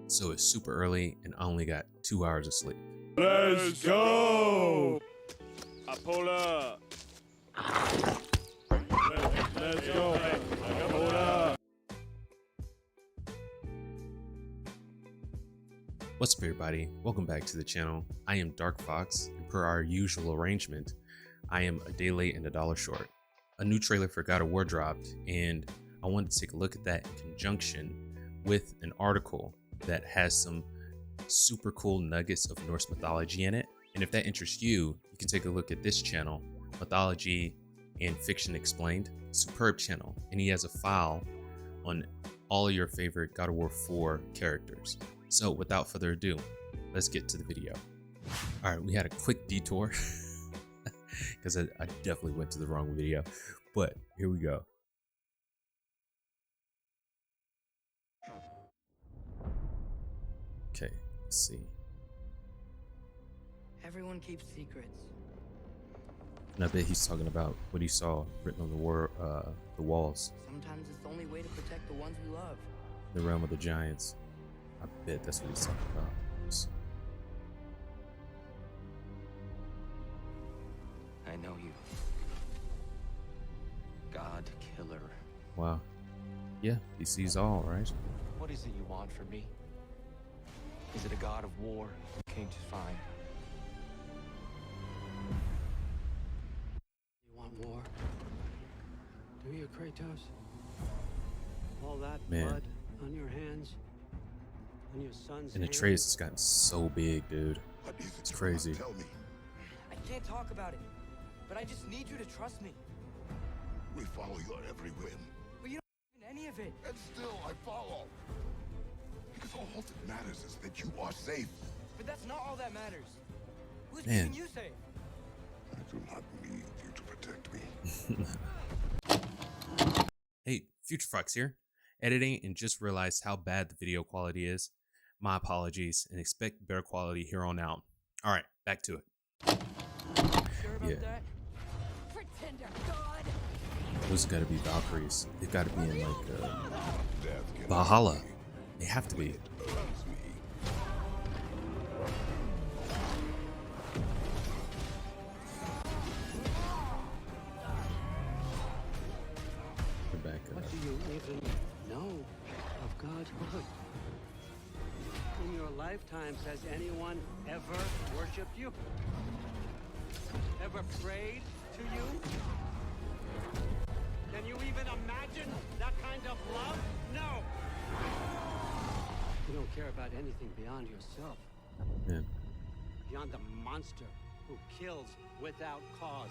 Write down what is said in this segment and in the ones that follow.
so it's super early and I only got 2 hours of sleep. Let's go! I pull up. Let's go. I pull up. What's up, everybody? Welcome back to the channel. I am Dark Fox, and per our usual arrangement, I am a day late and a dollar short. A new trailer for God of War dropped, and I wanted to take a look at that in conjunction with an article that has some super cool nuggets of Norse mythology in it. And if that interests you, you can take a look at this channel, Mythology and Fiction Explained. Superb channel, and he has a file on all of your favorite God of War 4 characters. So without further ado, let's get to the video. All right, we had a quick detour because I definitely went to the wrong video, but here we go. Okay, let's see. Everyone keeps secrets. And I bet he's talking about what he saw written on the walls. Sometimes it's the only way to protect the ones we love. The realm of the giants. I bet that's what he's talking about. I know you. God killer. Wow. Yeah, he sees all, right? What is it you want from me? Is it a god of war you came to find? You want war? Do you, Kratos? All that Man. blood on your hands, on your son's And the hands. trace has gotten so big, dude. What is it It's you crazy. want? Tell me. I can't talk about it, but I just need you to trust me. We follow your every whim. But you don't even any of it. And still I follow. Because all that matters is that you are safe. But that's not all that matters. Who's Man. keeping you safe? I do not need you to protect me. Hey, Future Fox here. Editing and just realized how bad the video quality is. My apologies, and expect better quality here on out. All right, back to it. Sure about Yeah. that? Pretender god! Those gotta be Valkyries. They've gotta be in like Death can Valhalla. They have to be. owns me. They're back What up. do you even know of God's word? In your lifetimes, has anyone ever worshipped you? Ever prayed to you? Can you even imagine that kind of love? No! You don't care about anything beyond yourself, Yeah. beyond the monster who kills without cause.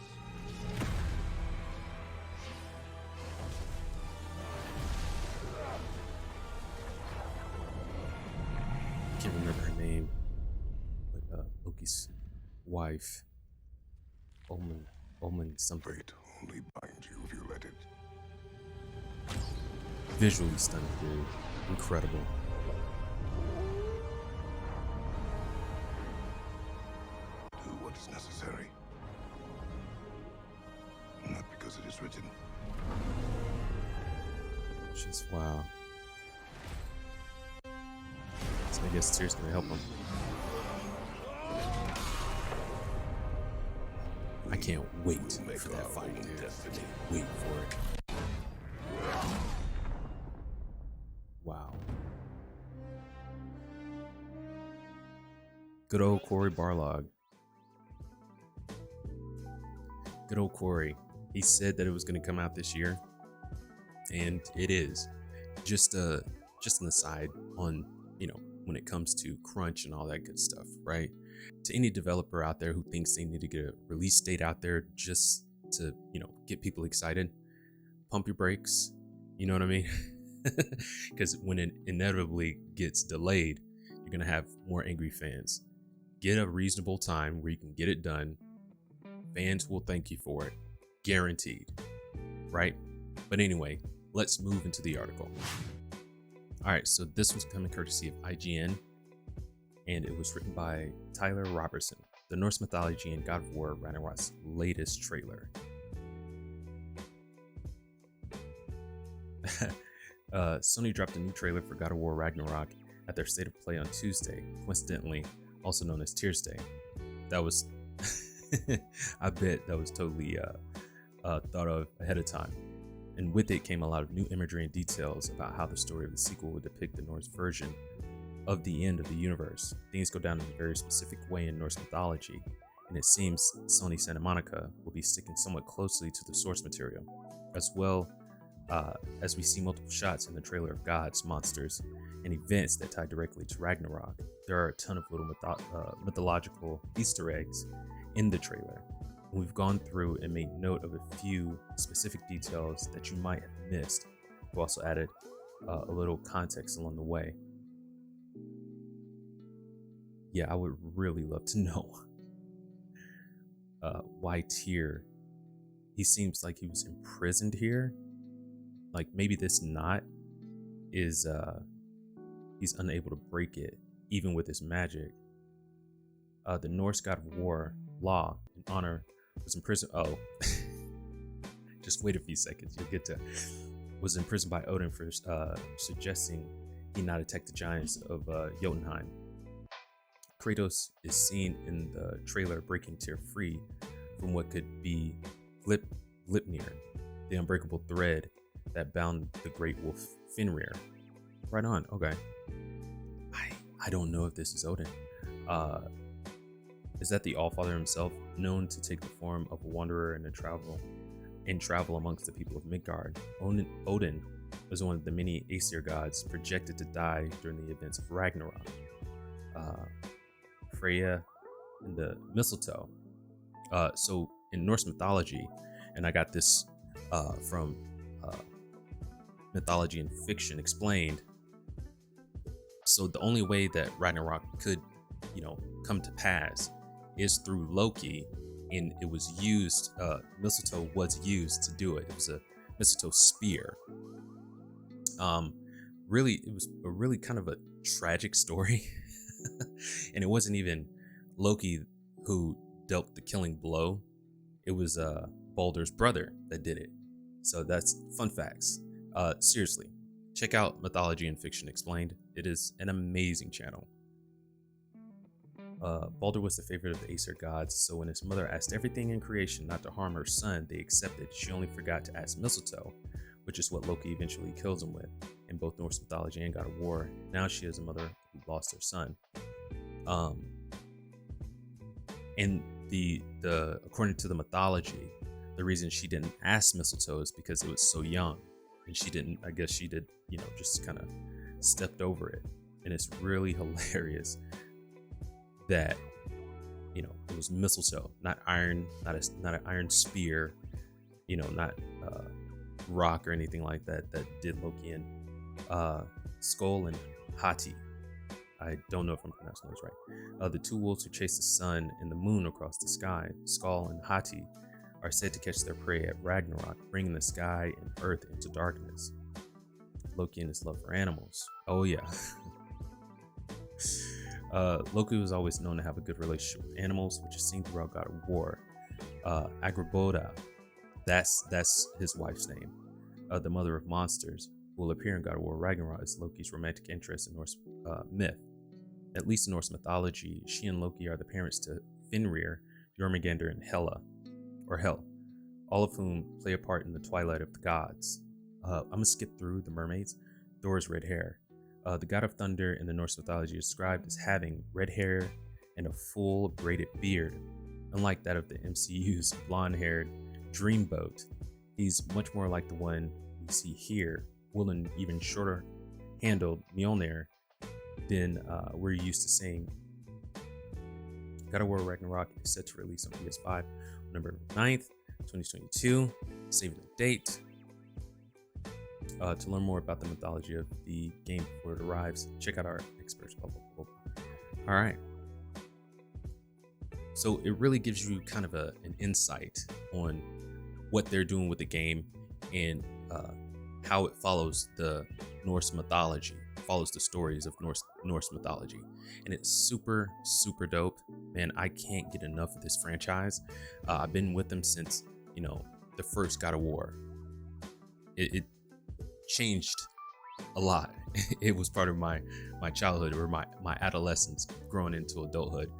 I can't remember her name, but Loki's wife, Omen something. Fate only binds you if you let it. Visually stunning, dude. Incredible. Do what is necessary. Not because it is written. Just wow. So I guess Tyr's gonna help him. I can't wait for that fight, dude. Can't wait for it. Wow. Good old Corey Barlog. Good old Corey. He said that it was going to come out this year, and it is. Just an aside on, when it comes to crunch and all that good stuff, right? To any developer out there who thinks they need to get a release date out there just to, get people excited, pump your brakes. You know what I mean? Because when it inevitably gets delayed, you're going to have more angry fans. Get a reasonable time where you can get it done. Fans will thank you for it. Guaranteed. Right? But anyway, let's move into the article. All right, so this was coming courtesy of IGN, and it was written by Tyler Robertson, the Norse Mythology and God of War Ragnarok's latest trailer. Sony dropped a new trailer for God of War Ragnarok at their state of play on Tuesday, coincidentally also known as Tears Day. That was, I bet that was totally thought of ahead of time. And with it came a lot of new imagery and details about how the story of the sequel would depict the Norse version of the end of the universe. Things go down in a very specific way in Norse mythology, and it seems Sony Santa Monica will be sticking somewhat closely to the source material, as well as we see multiple shots in the trailer of gods, monsters, and events that tie directly to Ragnarok. There are a ton of little mythological Easter eggs in the trailer. We've gone through and made note of a few specific details that you might have missed. We've also added a little context along the way. Yeah, I would really love to know why Tyr. He seems like he was imprisoned here. Like maybe this knot is he's unable to break it even with his magic. The Norse god of war, Law, in honor, was imprisoned. Oh, just wait a few seconds. You'll get to. Was imprisoned by Odin for suggesting he not attack the giants of Jotunheim. Kratos is seen in the trailer breaking Tyr free from what could be Glipnir, the unbreakable thread that bound the great wolf Fenrir. Right on. Okay. I don't know if this is Odin. Is that the Allfather himself, known to take the form of a wanderer and travel amongst the people of Midgard? Odin was one of the many Aesir gods projected to die during the events of Ragnarok. Freya and the mistletoe. So in Norse mythology, and I got this from Mythology and Fiction Explained. So the only way that Ragnarok could, come to pass is through Loki, and it was used. Mistletoe was used to do it. It was a mistletoe spear. Really, it was a really kind of a tragic story, and it wasn't even Loki who dealt the killing blow. It was Baldur's brother that did it. So that's fun facts. Seriously, check out Mythology and Fiction Explained. It is an amazing channel. Baldur was the favorite of the Aesir gods, so when his mother asked everything in creation not to harm her son, they accepted. She only forgot to ask mistletoe, which is what Loki eventually kills him with. In both Norse mythology and God of War, now she is a mother who lost her son. And the according to the mythology, the reason she didn't ask mistletoe is because it was so young, and she didn't. I guess she did, just kind of stepped over it. And it's really hilarious that it was mistletoe, not iron, not an iron spear, not rock or anything like that did Loki in. Skull and Hati. I don't know if I'm pronouncing those right. The two wolves who chase the sun and the moon across the sky, Skull and Hati, are said to catch their prey at Ragnarok, bringing the sky and earth into darkness. Loki and his love for animals. Oh yeah. Loki was always known to have a good relationship with animals, which is seen throughout God of War. Agraboda, that's his wife's name. The mother of monsters, will appear in God of War Ragnarok as Loki's romantic interest in Norse myth. At least in Norse mythology, she and Loki are the parents to Fenrir, Jormungandr, and Hela, or Hel, all of whom play a part in the Twilight of the Gods. I'm gonna skip through the mermaids. Thor's red hair. The god of thunder in the Norse mythology is described as having red hair and a full braided beard. Unlike that of the MCU's blonde-haired Dreamboat, he's much more like the one we see here, wielding even shorter-handled Mjolnir than we're used to seeing. God of War Ragnarok is set to release on PS5 November 9th, 2022. Saving the date. To learn more about the mythology of the game before it arrives, check out our experts bubble. All right. So it really gives you kind of an insight on what they're doing with the game and how it follows the Norse mythology, follows the stories of Norse mythology. And it's super, super dope. Man, I can't get enough of this franchise. I've been with them since, the first God of War. It changed a lot. It was part of my childhood, or my adolescence growing into adulthood,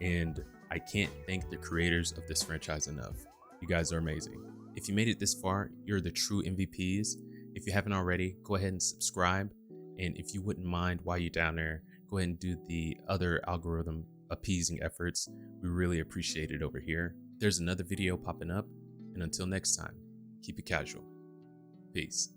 and I can't thank the creators of this franchise enough. You guys are amazing. If you made it this far, you're the true MVPs. If you haven't already, go ahead and subscribe, and if you wouldn't mind while you're down there, go ahead and do the other algorithm appeasing efforts. We really appreciate it over here. There's another video popping up, and until next time, keep it casual. Peace.